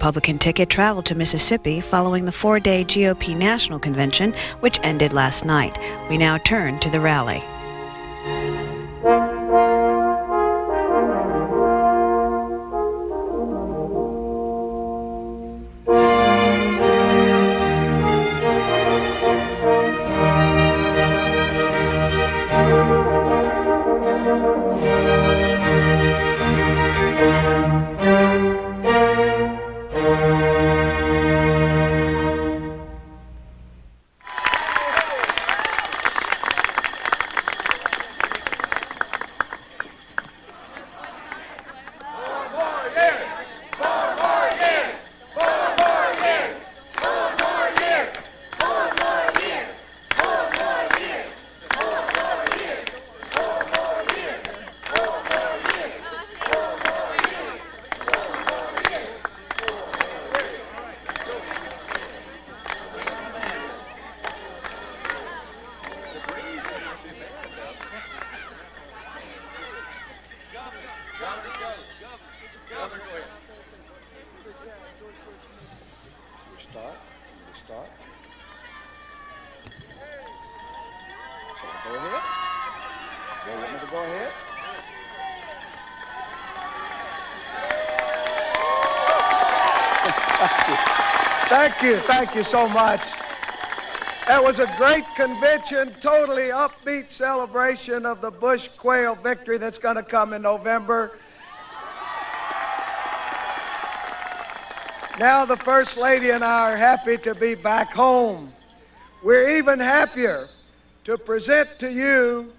Republican ticket traveled to Mississippi following the 4-day GOP National Convention, which ended last night. We now turn to the rally. Thank you so much. That was a great convention, totally upbeat celebration of the Bush-Quayle victory that's going to come in November. Now the First Lady and I are happy to be back home. We're even happier to present to you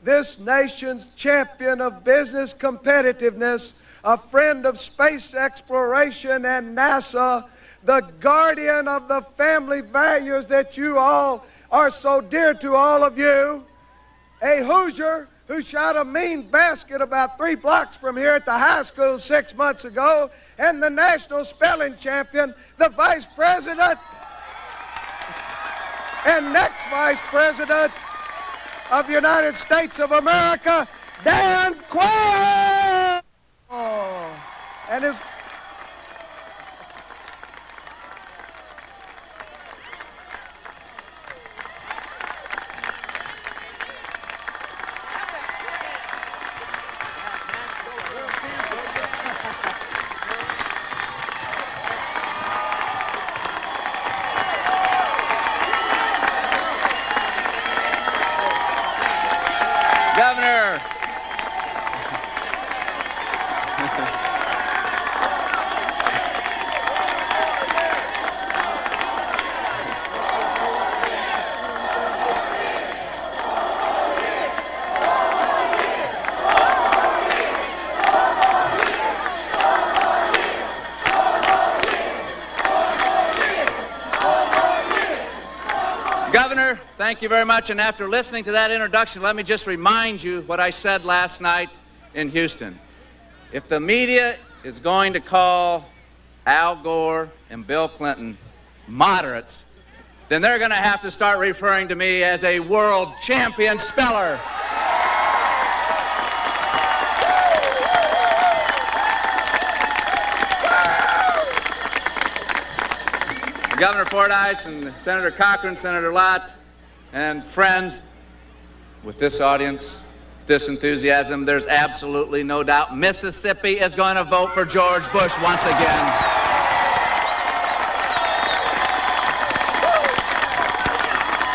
this nation's champion of business competitiveness, a friend of space exploration and NASA, the guardian of the family values that you all are so dear to all of you, a Hoosier who shot a mean basket about 3 blocks from here at the high school 6 months ago, and the national spelling champion, the Vice President and next Vice President of the United States of America, Dan Quayle! And his Governor. Governor, thank you very much. And after listening to that introduction, let me just remind you what I said last night in Houston. If the media is going to call Al Gore and Bill Clinton moderates, then they're going to have to start referring to me as a world champion speller. Governor Fordyce and Senator Cochran, Senator Lott, and friends, with this audience, this enthusiasm, there's absolutely no doubt Mississippi is going to vote for George Bush once again.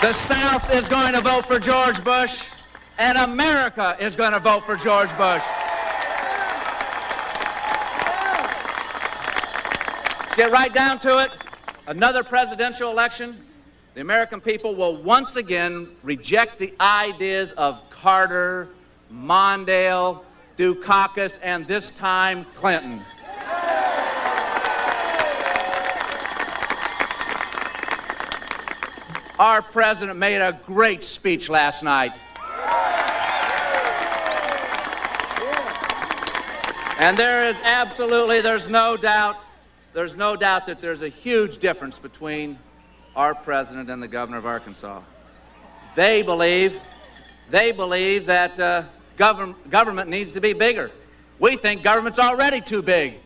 The South is going to vote for George Bush, and America is going to vote for George Bush. Let's get right down to it. Another presidential election, the American people will once again reject the ideas of Carter, Mondale, Dukakis, and this time Clinton. Our president made a great speech last night. And there's no doubt that there's a huge difference between our president and the governor of Arkansas. They believe that government needs to be bigger. We think government's already too big.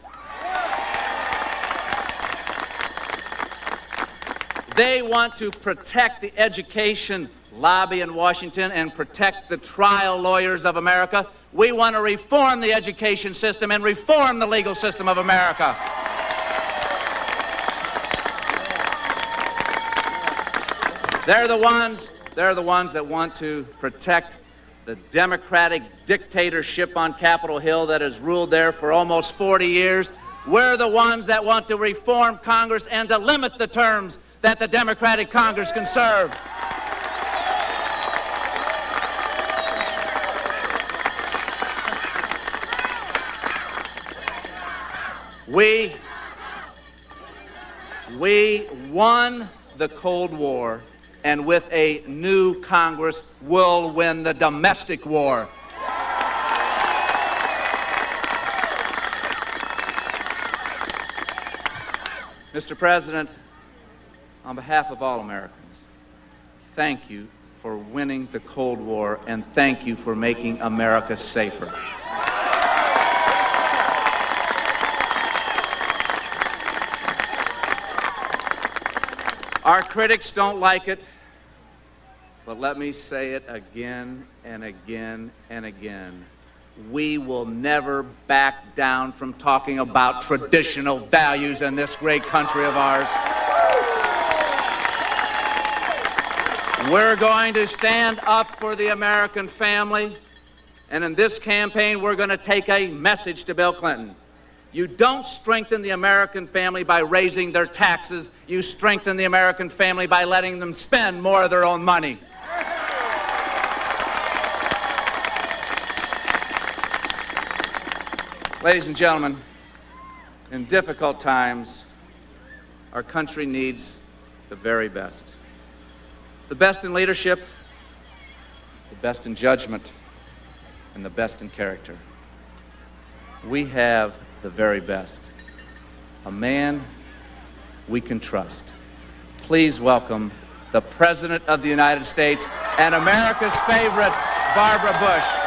They want to protect the education lobby in Washington and protect the trial lawyers of America. We want to reform the education system and reform the legal system of America. They're the ones that want to protect the Democratic dictatorship on Capitol Hill that has ruled there for almost 40 years. We're the ones that want to reform Congress and to limit the terms that the Democratic Congress can serve. We won the Cold War, and with a new Congress, we'll win the domestic war. Mr. President, on behalf of all Americans, thank you for winning the Cold War, and thank you for making America safer. Our critics don't like it, but let me say it again and again and again. We will never back down from talking about traditional values in this great country of ours. We're going to stand up for the American family, and in this campaign, we're going to take a message to Bill Clinton. You don't strengthen the American family by raising their taxes. You strengthen the American family by letting them spend more of their own money. Ladies and gentlemen, in difficult times, our country needs the very best. The best in leadership, the best in judgment, and the best in character. We have the very best. A man we can trust. Please welcome the President of the United States and America's favorite, Barbara Bush.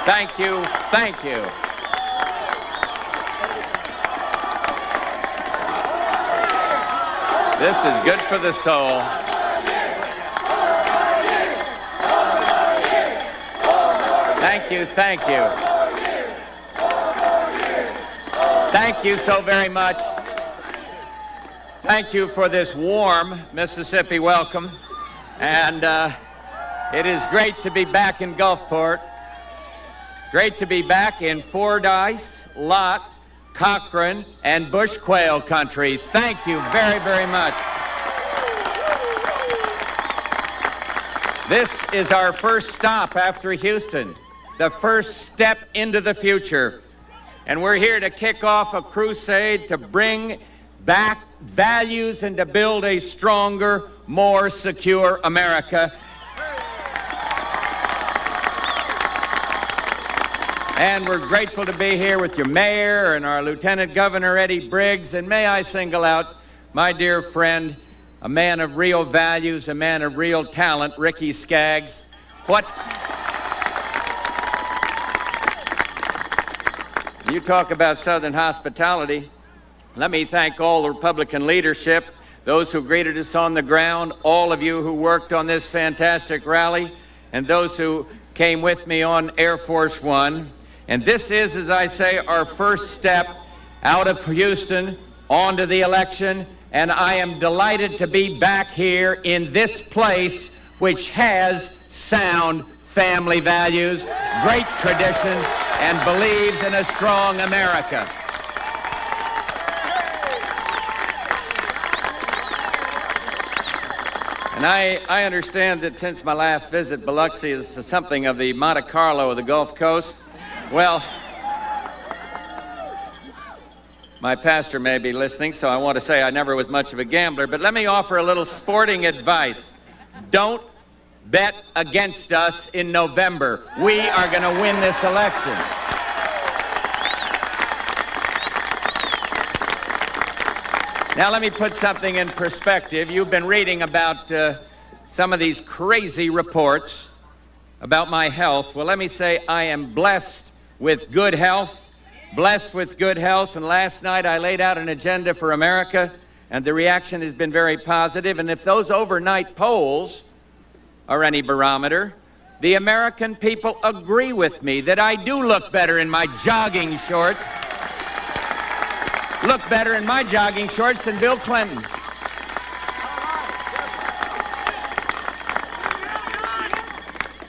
Thank you, thank you. This is good for the soul. Thank you, thank you. Thank you so very much. Thank you for this warm Mississippi welcome. And it is great to be back in Gulfport. Great to be back in Fordyce, Lott, Cochran, and Bush Quayle country. Thank you very, very much. This is our first stop after Houston, the first step into the future. And we're here to kick off a crusade to bring back values and to build a stronger, more secure America. And we're grateful to be here with your mayor and our Lieutenant Governor, Eddie Briggs. And may I single out my dear friend, a man of real values, a man of real talent, Ricky Skaggs. What? You talk about Southern hospitality. Let me thank all the Republican leadership, those who greeted us on the ground, all of you who worked on this fantastic rally, and those who came with me on Air Force One. And this is, as I say, our first step out of Houston onto the election. And I am delighted to be back here in this place, which has sound family values, great tradition, and believes in a strong America. And I understand that since my last visit, Biloxi is something of the Monte Carlo of the Gulf Coast. Well, my pastor may be listening, so I want to say I never was much of a gambler, but let me offer a little sporting advice. Don't bet against us in November. We are going to win this election. Now let me put something in perspective. You've been reading about some of these crazy reports about my health. Well, let me say I am blessed with good health, and last night I laid out an agenda for America, and the reaction has been very positive. And if those overnight polls are any barometer, the American people agree with me that I do look better in my jogging shorts. Look better in my jogging shorts than Bill Clinton.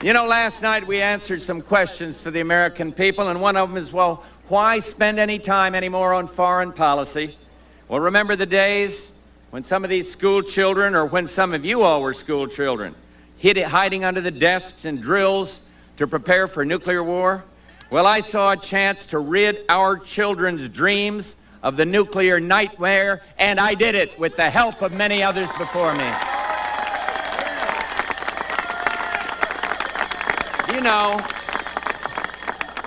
You know, last night we answered some questions to the American people, and one of them is, well, why spend any time anymore on foreign policy? Well, remember the days when some of these school children, or when some of you all were school children, hiding under the desks in drills to prepare for nuclear war? Well, I saw a chance to rid our children's dreams of the nuclear nightmare, and I did it with the help of many others before me.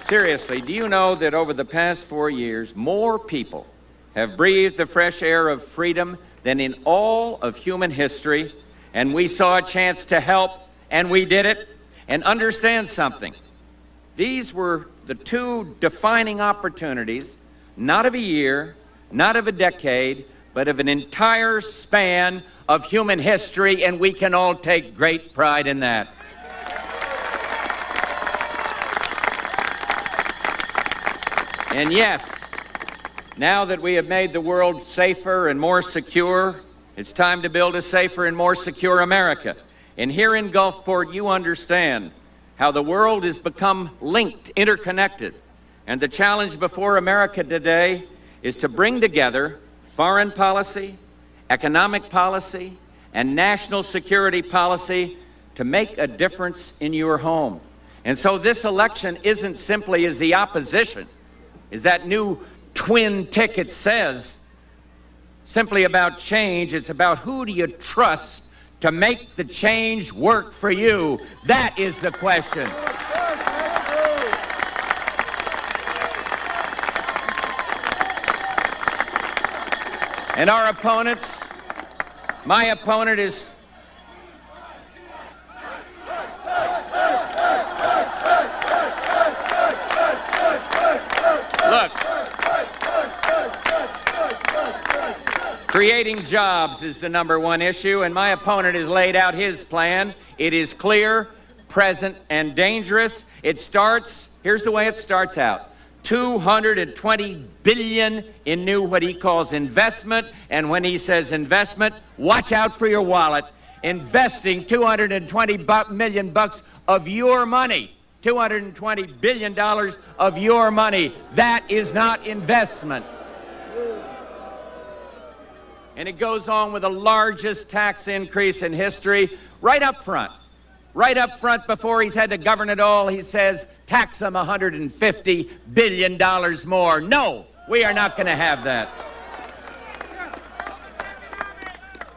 Seriously, do you know that over the past 4 years, more people have breathed the fresh air of freedom than in all of human history? And we saw a chance to help, and we did it. And understand something. These were the two defining opportunities, not of a year, not of a decade, but of an entire span of human history, and we can all take great pride in that. And yes, now that we have made the world safer and more secure, it's time to build a safer and more secure America. And here in Gulfport, you understand how the world has become linked, interconnected. And the challenge before America today is to bring together foreign policy, economic policy, and national security policy to make a difference in your home. And so this election isn't simply, as the opposition, as that new twin ticket says, simply about change. It's about who do you trust to make the change work for you. That is the question. And our opponents, my opponent is creating jobs is the #1 issue, and my opponent has laid out his plan. It is clear, present, and dangerous. It starts, here's the way it starts out. $220 billion in new, what he calls investment, and when he says investment, watch out for your wallet. Investing $220 million of your money, $220 billion of your money. That is not investment. And it goes on with the largest tax increase in history, right up front. Right up front, before he's had to govern it all, he says, tax them $150 billion more. No, we are not going to have that.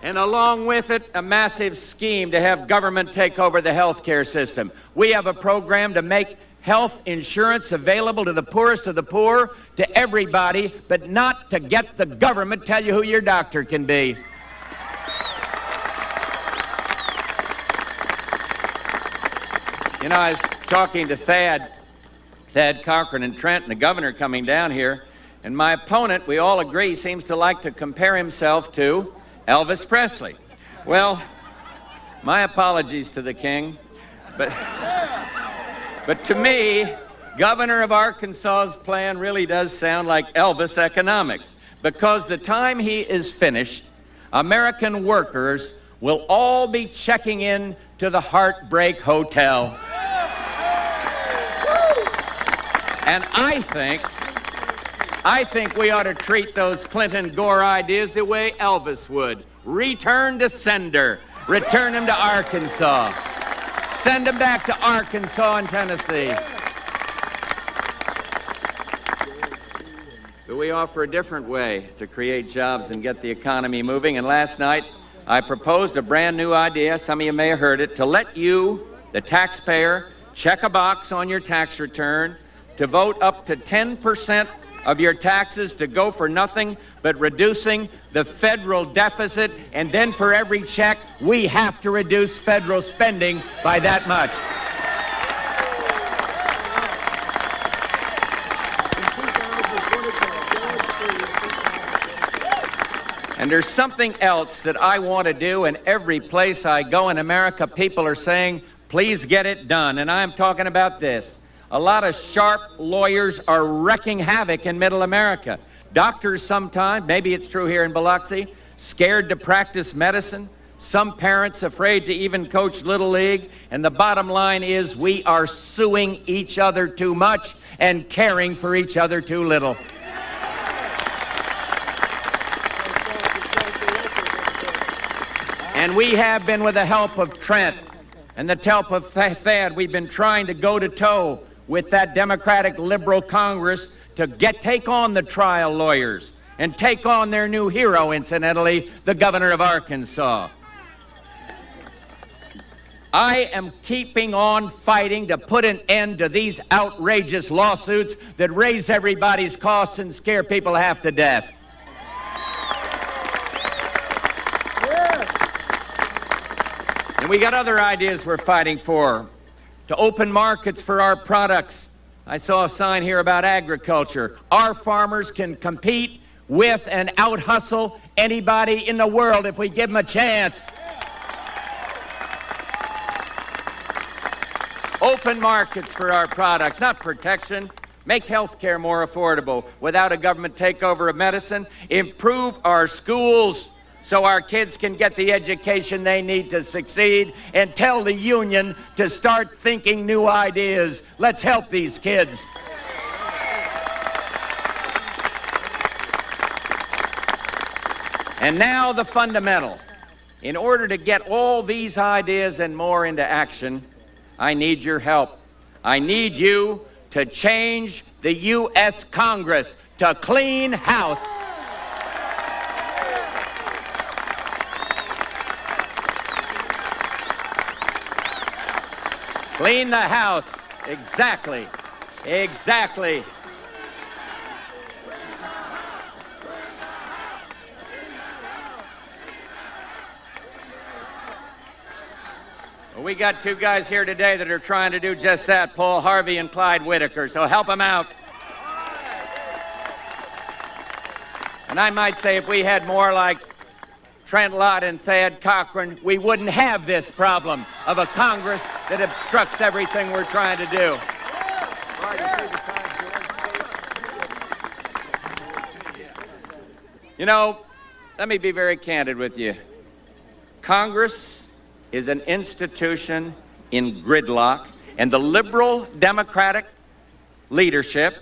And along with it, a massive scheme to have government take over the health care system. We have a program to make health insurance available to the poorest of the poor, to everybody, but not to get the government tell you who your doctor can be. You know, I was talking to Thad Cochran in Trenton, the governor coming down here, and my opponent, we all agree, seems to like to compare himself to Elvis Presley. Well, my apologies to the king, but to me, Governor of Arkansas's plan really does sound like Elvis economics, because the time he is finished, American workers will all be checking in to the Heartbreak Hotel. And I think we ought to treat those Clinton-Gore ideas the way Elvis would. Return to sender. Return them to Arkansas. Send them back to Arkansas and Tennessee. But we offer a different way to create jobs and get the economy moving. And last night, I proposed a brand new idea, some of you may have heard it, to let you, the taxpayer, check a box on your tax return to vote up to 10% of your taxes to go for nothing but reducing the federal deficit, and then for every check, we have to reduce federal spending by that much. And there's something else that I want to do, and every place I go in America, people are saying, please get it done. And I'm talking about this. A lot of sharp lawyers are wreaking havoc in middle America. Doctors sometimes, maybe it's true here in Biloxi, scared to practice medicine. Some parents afraid to even coach Little League. And the bottom line is we are suing each other too much and caring for each other too little. And we have been, with the help of Trent and the help of Thad, we've been trying to go to toe with that Democratic liberal Congress to take on the trial lawyers and take on their new hero, incidentally, the governor of Arkansas. I am keeping on fighting to put an end to these outrageous lawsuits that raise everybody's costs and scare people half to death. And we got other ideas we're fighting for. To open markets for our products. I saw a sign here about agriculture. Our farmers can compete with and out-hustle anybody in the world if we give them a chance. Open markets for our products, not protection. Make health care more affordable without a government takeover of medicine. Improve our schools so our kids can get the education they need to succeed, and tell the union to start thinking new ideas. Let's help these kids. And now the fundamental. In order to get all these ideas and more into action, I need your help. I need you to change the U.S. Congress to clean house. Clean the house. Exactly. Exactly. Well, we got two guys here today that are trying to do just that, Paul Harvey and Clyde Whitaker, so help them out. And I might say if we had more like Trent Lott and Thad Cochran, we wouldn't have this problem of a Congress that obstructs everything we're trying to do. You know, let me be very candid with you. Congress is an institution in gridlock, and the liberal Democratic leadership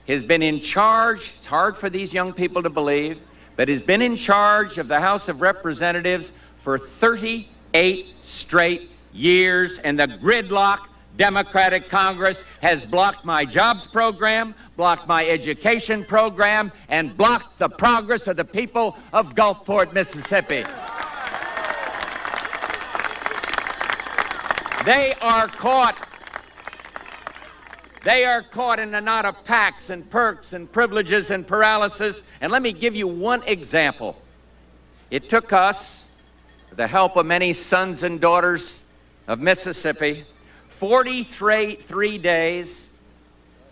has been in charge. It's hard for these young people to believe, but has been in charge of the House of Representatives for 38 straight years, and the gridlock Democratic Congress has blocked my jobs program, blocked my education program, and blocked the progress of the people of Gulfport, Mississippi. They are caught in a knot of PACs and perks and privileges and paralysis. And let me give you one example. It took us, with the help of many sons and daughters of Mississippi, 43 days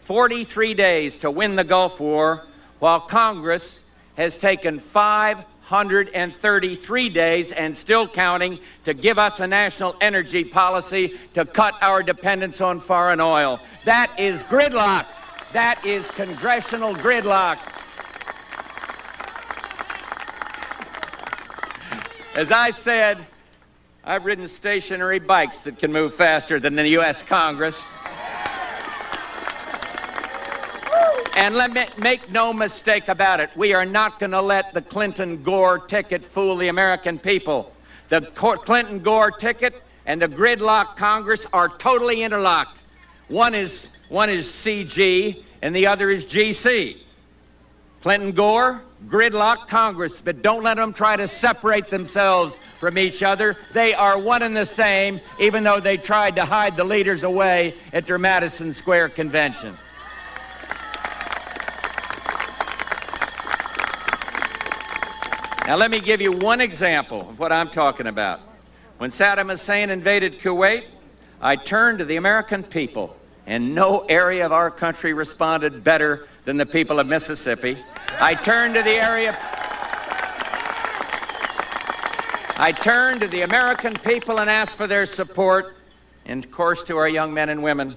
to win the Gulf War, while Congress has taken 533 days and still counting to give us a national energy policy to cut our dependence on foreign oil. That is gridlock. That is congressional gridlock. As I said, I've ridden stationary bikes that can move faster than the U.S. Congress. And let me make no mistake about it, we are not going to let the Clinton-Gore ticket fool the American people. The Clinton-Gore ticket and the gridlock Congress are totally interlocked. One is CG and the other is GC. Clinton-Gore, gridlock Congress, but don't let them try to separate themselves from each other. They are one and the same, even though they tried to hide the leaders away at their Madison Square Convention. Now let me give you one example of what I'm talking about. When Saddam Hussein invaded Kuwait, I turned to the American people, and no area of our country responded better than the people of Mississippi. I turned to the American people and asked for their support, and of course to our young men and women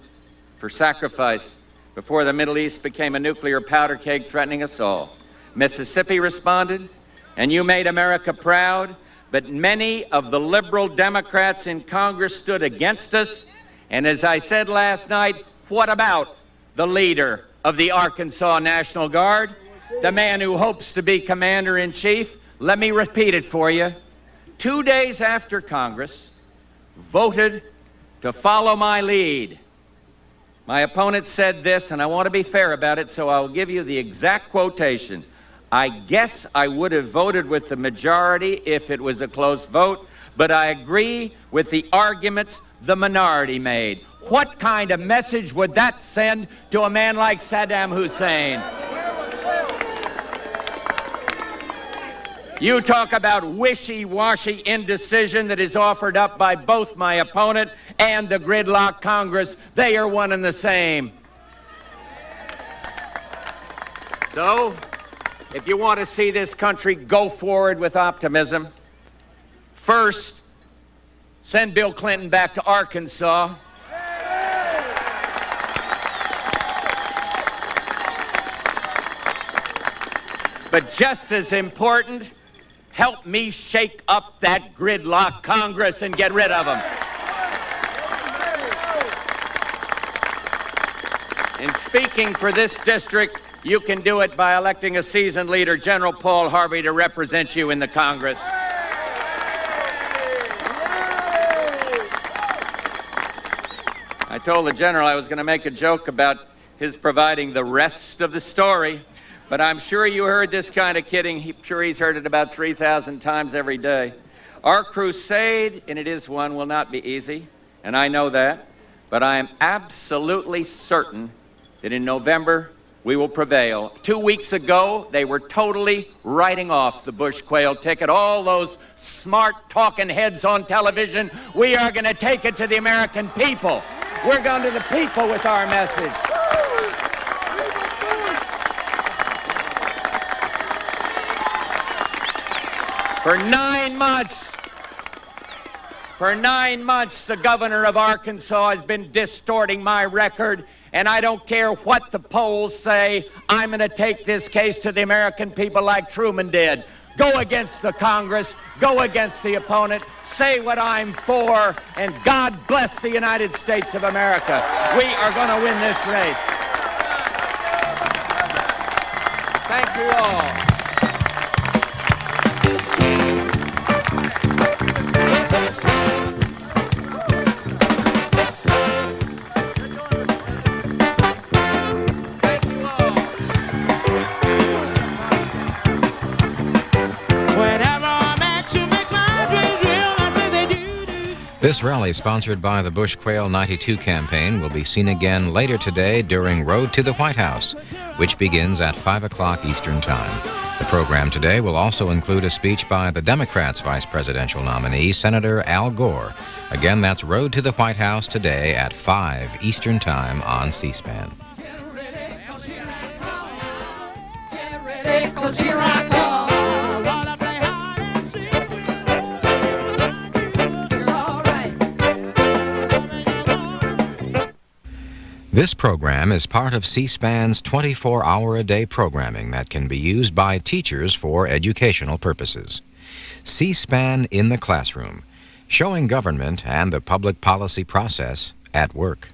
for sacrifice before the Middle East became a nuclear powder keg threatening us all. Mississippi responded, and you made America proud, but many of the liberal Democrats in Congress stood against us. And as I said last night, what about the leader of the Arkansas National Guard, the man who hopes to be commander-in-chief? Let me repeat it for you. 2 days after Congress voted to follow my lead, my opponent said this, and I want to be fair about it, so I'll give you the exact quotation. I guess I would have voted with the majority if it was a close vote, but I agree with the arguments the minority made. What kind of message would that send to a man like Saddam Hussein? You talk about wishy-washy indecision that is offered up by both my opponent and the gridlock Congress. They are one and the same. So, if you want to see this country go forward with optimism, first, send Bill Clinton back to Arkansas. But just as important, help me shake up that gridlock Congress and get rid of them. In speaking for this district, you can do it by electing a seasoned leader, General Paul Harvey, to represent you in the Congress. I told the general I was going to make a joke about his providing the rest of the story, but I'm sure you heard this kind of kidding. I'm sure he's heard it about 3,000 times every day. Our crusade, and it is one, will not be easy, and I know that, but I am absolutely certain that in November, we will prevail. 2 weeks ago, they were totally writing off the Bush-Quayle ticket. All those smart talking heads on television, we are going to take it to the American people. We're going to the people with our message. For 9 months, the governor of Arkansas has been distorting my record. And I don't care what the polls say, I'm going to take this case to the American people like Truman did. Go against the Congress, go against the opponent, say what I'm for, and God bless the United States of America. We are going to win this race. Thank you all. This rally, sponsored by the Bush-Quayle 92 campaign, will be seen again later today during Road to the White House, which begins at 5 o'clock Eastern Time. The program today will also include a speech by the Democrats' vice presidential nominee, Senator Al Gore. Again, that's Road to the White House today at 5 Eastern Time on C-SPAN. Get ready, 'cause here I come. This program is part of C-SPAN's 24-hour-a-day programming that can be used by teachers for educational purposes. C-SPAN in the classroom, showing government and the public policy process at work.